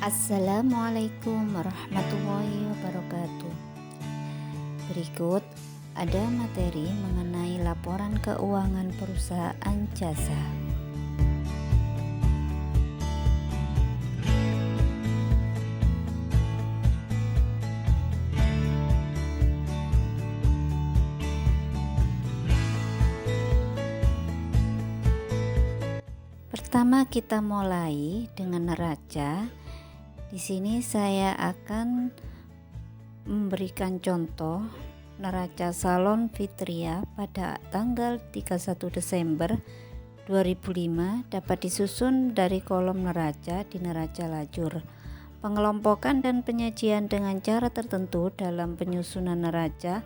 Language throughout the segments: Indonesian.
Assalamualaikum warahmatullahi wabarakatuh. Berikut ada materi mengenai laporan keuangan perusahaan jasa. Pertama kita mulai dengan neraca. Di sini saya akan memberikan contoh neraca Salon Fitria pada tanggal 31 Desember 2005 dapat disusun dari kolom neraca di neraca lajur. Pengelompokan dan penyajian dengan cara tertentu dalam penyusunan neraca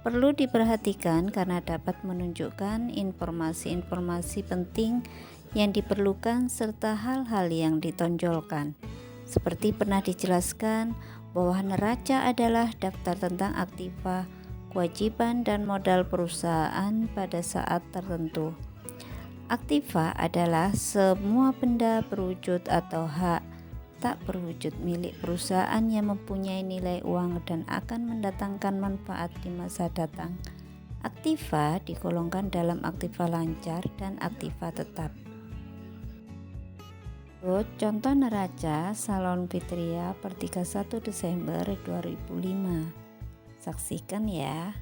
perlu diperhatikan karena dapat menunjukkan informasi-informasi penting yang diperlukan serta hal-hal yang ditonjolkan. Seperti pernah dijelaskan bahwa neraca adalah daftar tentang aktiva, kewajiban dan modal perusahaan pada saat tertentu. Aktiva adalah semua benda berwujud atau hak tak berwujud milik perusahaan yang mempunyai nilai uang dan akan mendatangkan manfaat di masa datang. Aktiva digolongkan dalam aktiva lancar dan aktiva tetap. Contoh neraca Salon Fitria per 31 Desember 2005. Saksikan ya.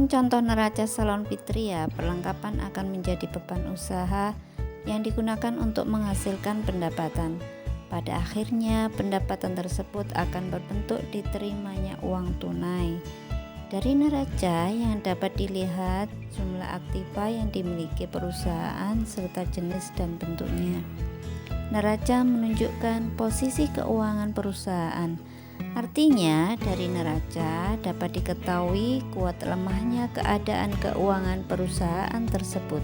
Contoh neraca Salon Fitria, perlengkapan akan menjadi beban usaha yang digunakan untuk menghasilkan pendapatan. Pada akhirnya, pendapatan tersebut akan berbentuk diterimanya uang tunai. Dari neraca yang dapat dilihat jumlah aktiva yang dimiliki perusahaan serta jenis dan bentuknya. Neraca menunjukkan posisi keuangan perusahaan. Artinya, dari neraca dapat diketahui kuat lemahnya keadaan keuangan perusahaan tersebut.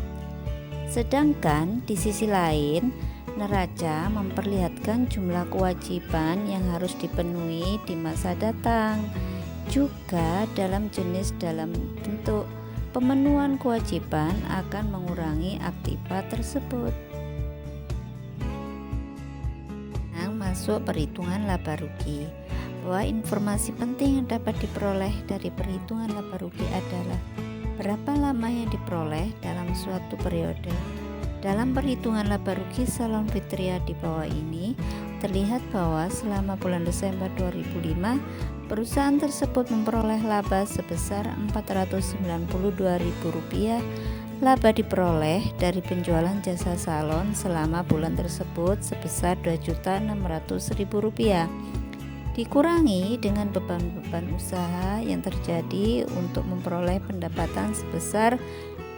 Sedangkan di sisi lain, neraca memperlihatkan jumlah kewajiban yang harus dipenuhi di masa datang. Juga dalam jenis dalam bentuk pemenuhan kewajiban akan mengurangi aktiva tersebut. Masuk perhitungan laba rugi. Bahwa informasi penting yang dapat diperoleh dari perhitungan laba rugi adalah berapa lama yang diperoleh dalam suatu periode. Dalam perhitungan laba rugi Salon Fitria di bawah ini terlihat bahwa selama bulan Desember 2005 perusahaan tersebut memperoleh laba sebesar Rp492.000. Laba diperoleh dari penjualan jasa salon selama bulan tersebut sebesar Rp2.600.000. Dikurangi dengan beban-beban usaha yang terjadi untuk memperoleh pendapatan sebesar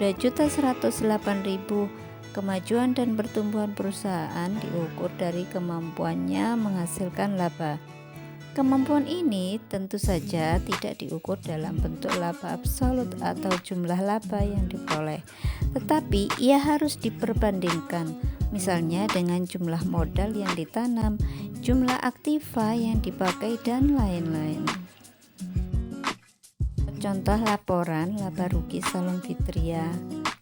Rp2.108.000. Kemajuan dan pertumbuhan perusahaan diukur dari kemampuannya menghasilkan laba. Kemampuan ini tentu saja tidak diukur dalam bentuk laba absolut atau jumlah laba yang diperoleh, tetapi ia harus diperbandingkan, misalnya dengan jumlah modal yang ditanam, jumlah aktiva yang dipakai, dan lain-lain. Contoh laporan laba rugi Salon Fitria.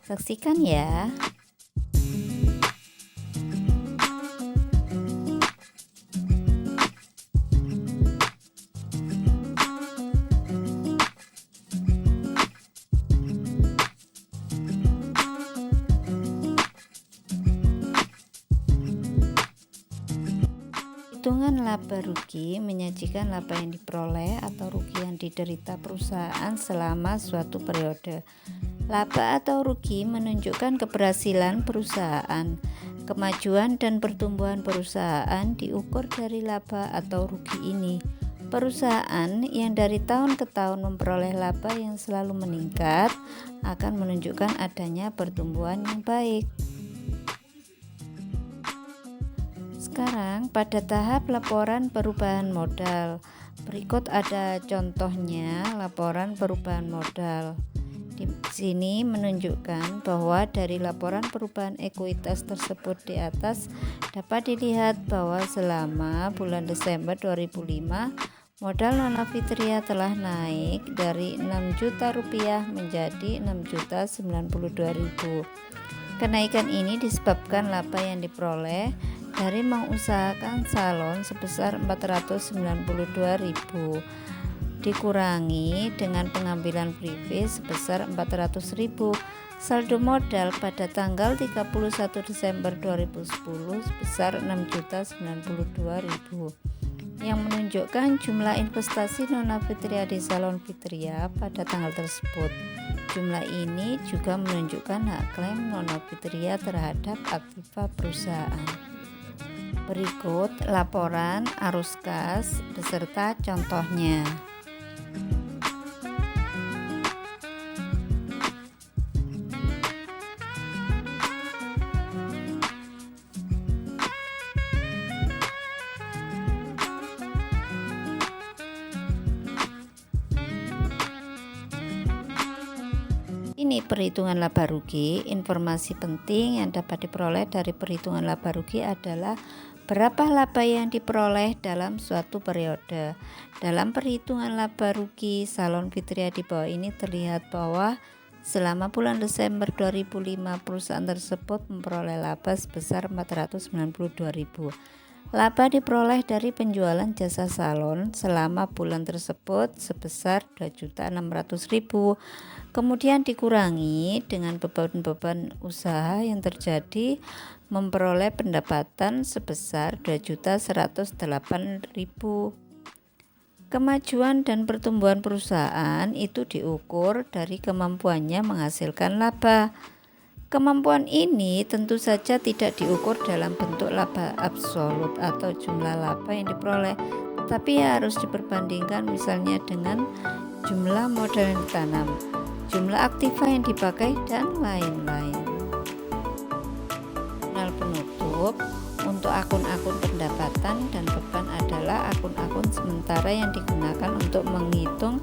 Saksikan ya. Hitungan laba rugi menyajikan laba yang diperoleh atau rugi yang diderita perusahaan selama suatu periode. Laba atau rugi menunjukkan keberhasilan perusahaan. Kemajuan dan pertumbuhan perusahaan diukur dari laba atau rugi ini. Perusahaan yang dari tahun ke tahun memperoleh laba yang selalu meningkat akan menunjukkan adanya pertumbuhan yang baik. Sekarang pada tahap laporan perubahan modal. Berikut ada contohnya laporan perubahan modal. Di sini menunjukkan bahwa dari laporan perubahan ekuitas tersebut di atas dapat dilihat bahwa selama bulan Desember 2005 modal Nona Fitria telah naik dari 6 juta rupiah menjadi 6.092.000. Kenaikan ini disebabkan laba yang diperoleh dari mengusahakan salon sebesar 492.000 dikurangi dengan pengambilan privé sebesar 400.000. Saldo modal pada tanggal 31 Desember 2010 sebesar 6.092.000 yang menunjukkan jumlah investasi Nona Fitria di Salon Fitria pada tanggal tersebut. Jumlah ini juga menunjukkan hak klaim Nona Fitria terhadap aktiva perusahaan. Berikut laporan arus kas beserta contohnya. Ini perhitungan laba rugi. Informasi penting yang dapat diperoleh dari perhitungan laba rugi adalah berapa laba yang diperoleh dalam suatu periode. Dalam perhitungan laba rugi Salon Fitria di bawah ini terlihat bahwa selama bulan Desember 2005 perusahaan tersebut memperoleh laba sebesar 492.000. Laba diperoleh dari penjualan jasa salon selama bulan tersebut sebesar 2.600.000. Kemudian dikurangi dengan beban-beban usaha yang terjadi memperoleh pendapatan sebesar 2.108.000. Kemajuan dan pertumbuhan perusahaan itu diukur dari kemampuannya menghasilkan laba. Kemampuan ini tentu saja tidak diukur dalam bentuk laba absolut atau jumlah laba yang diperoleh, tapi harus diperbandingkan misalnya dengan jumlah modal yang ditanam, jumlah aktiva yang dipakai, dan lain-lain. Jurnal penutup untuk akun-akun pendapatan dan beban adalah akun-akun sementara yang digunakan untuk menghitung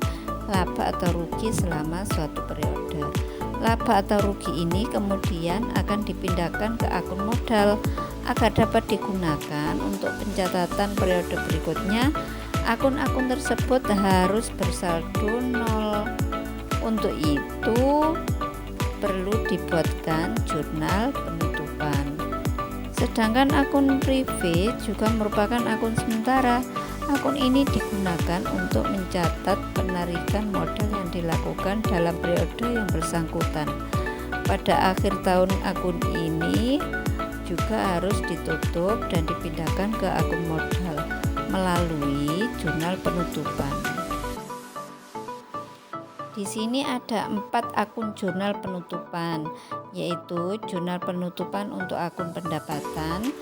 laba atau rugi selama suatu periode. Laba atau rugi ini kemudian akan dipindahkan ke akun modal agar dapat digunakan untuk pencatatan periode berikutnya. Akun-akun tersebut harus bersaldo nol. Untuk itu perlu dibuatkan jurnal penutupan. Sedangkan akun privé juga merupakan akun sementara. Akun ini digunakan untuk mencatat penarikan modal yang dilakukan dalam periode yang bersangkutan. Pada akhir tahun akun ini juga harus ditutup dan dipindahkan ke akun modal melalui jurnal penutupan. Di sini ada 4 akun jurnal penutupan, yaitu jurnal penutupan untuk akun pendapatan,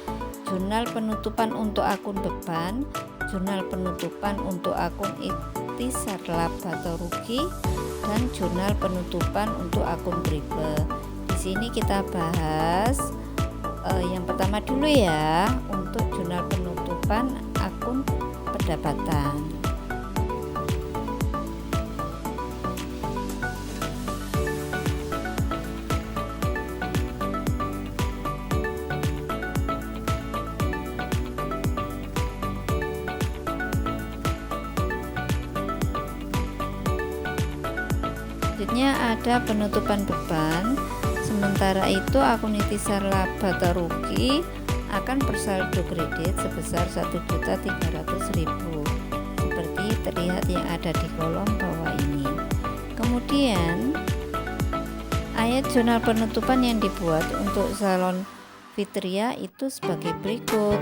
jurnal penutupan untuk akun beban, jurnal penutupan untuk akun ikhtisar laba atau rugi, dan jurnal penutupan untuk akun privé. Di sini kita bahas yang pertama dulu ya, untuk jurnal penutupan akun pendapatan. Selanjutnya ada penutupan beban. Sementara itu akun ikhtisar laba atau rugi akan bersaldo kredit sebesar 1.300.000 seperti terlihat yang ada di kolom bawah ini. Kemudian ayat jurnal penutupan yang dibuat untuk Salon Fitria itu sebagai berikut.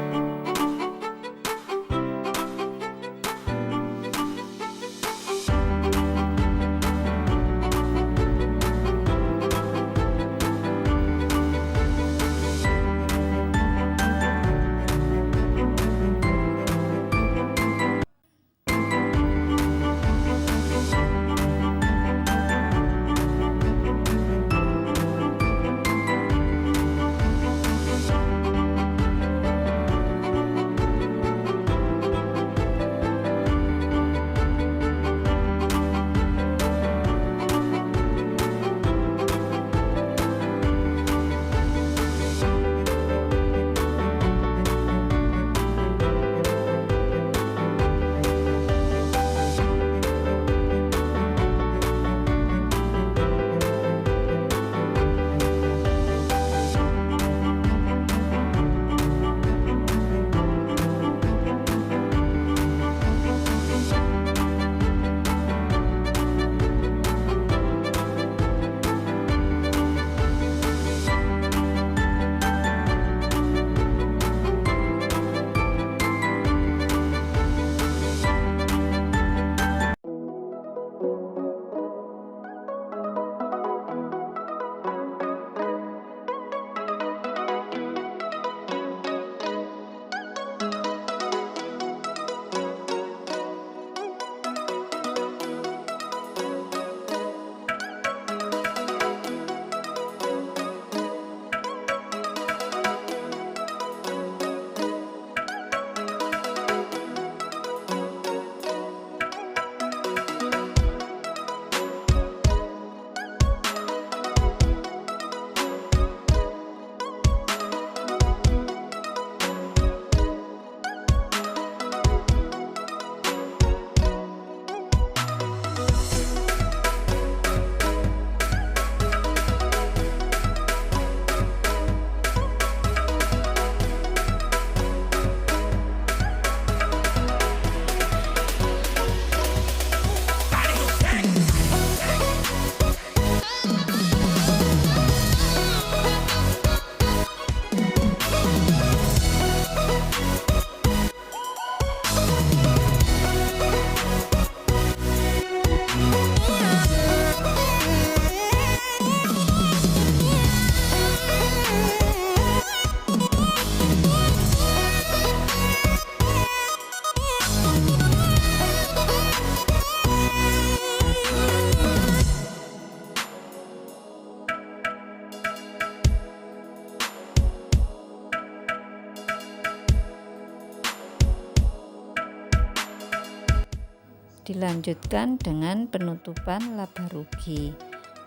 Dilanjutkan dengan penutupan laba rugi.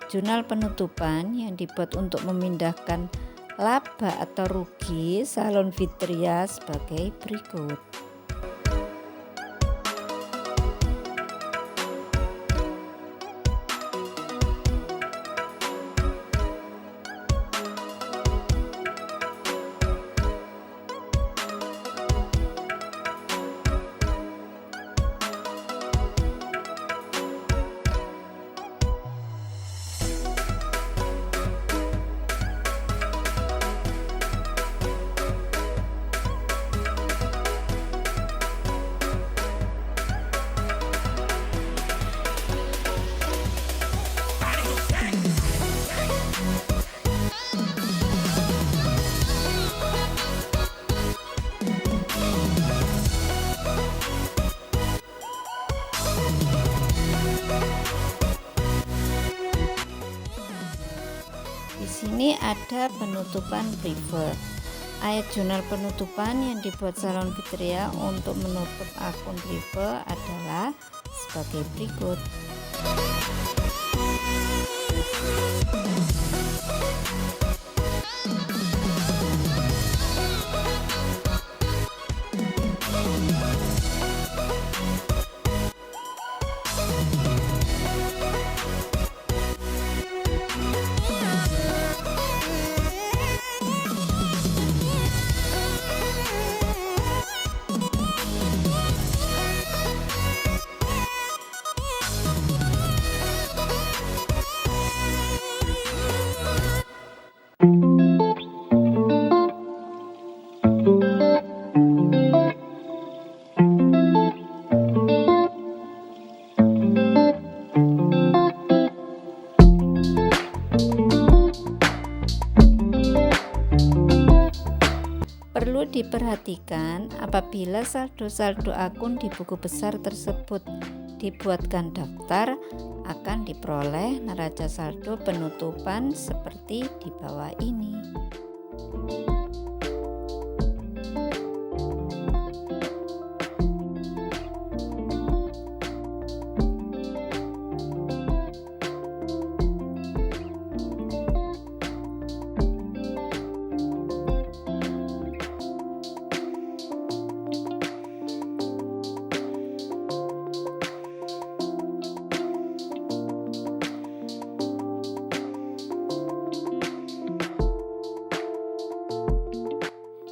Jurnal penutupan yang dibuat untuk memindahkan laba atau rugi Salon Fitria sebagai berikut. Di sini ada penutupan private. Ayat jurnal penutupan yang dibuat Salon Fitria untuk menutup akun private adalah sebagai berikut. Perlu diperhatikan apabila saldo-saldo akun di buku besar tersebut dibuatkan daftar, akan diperoleh neraca saldo penutupan seperti di bawah ini.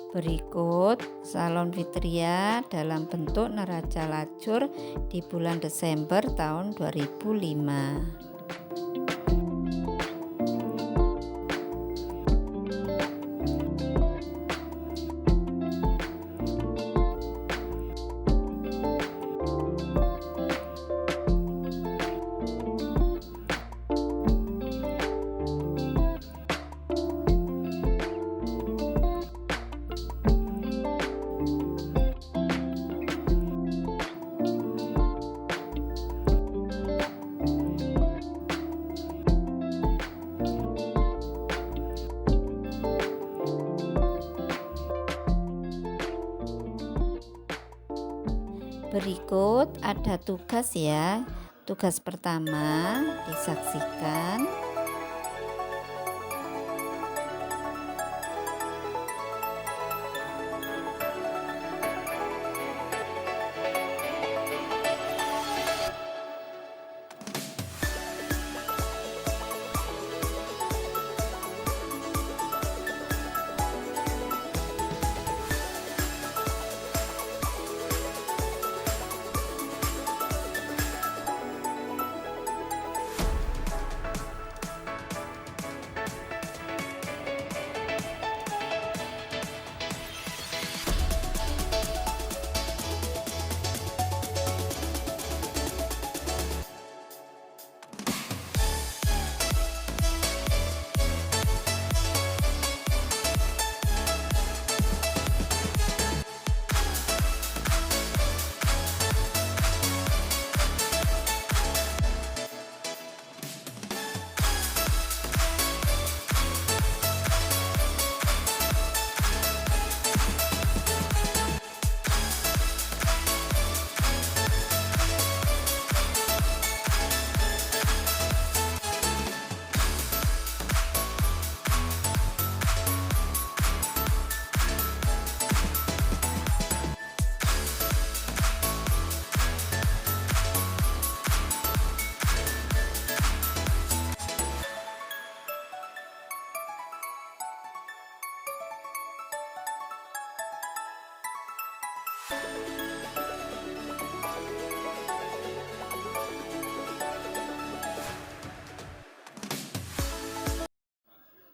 Berikut Salon Fitria dalam bentuk neraca lajur di bulan Desember tahun 2005. Berikut ada tugas ya. Tugas pertama disaksikan.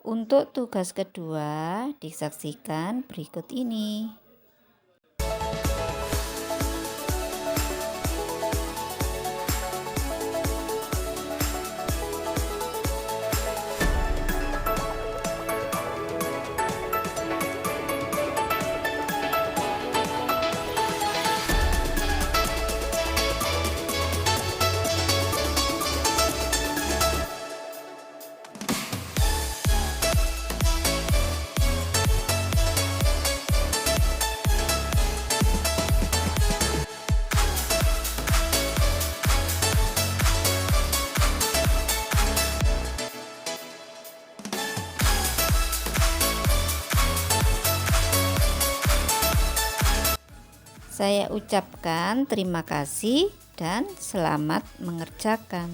Untuk tugas kedua, disaksikan berikut ini. Saya ucapkan terima kasih dan selamat mengerjakan.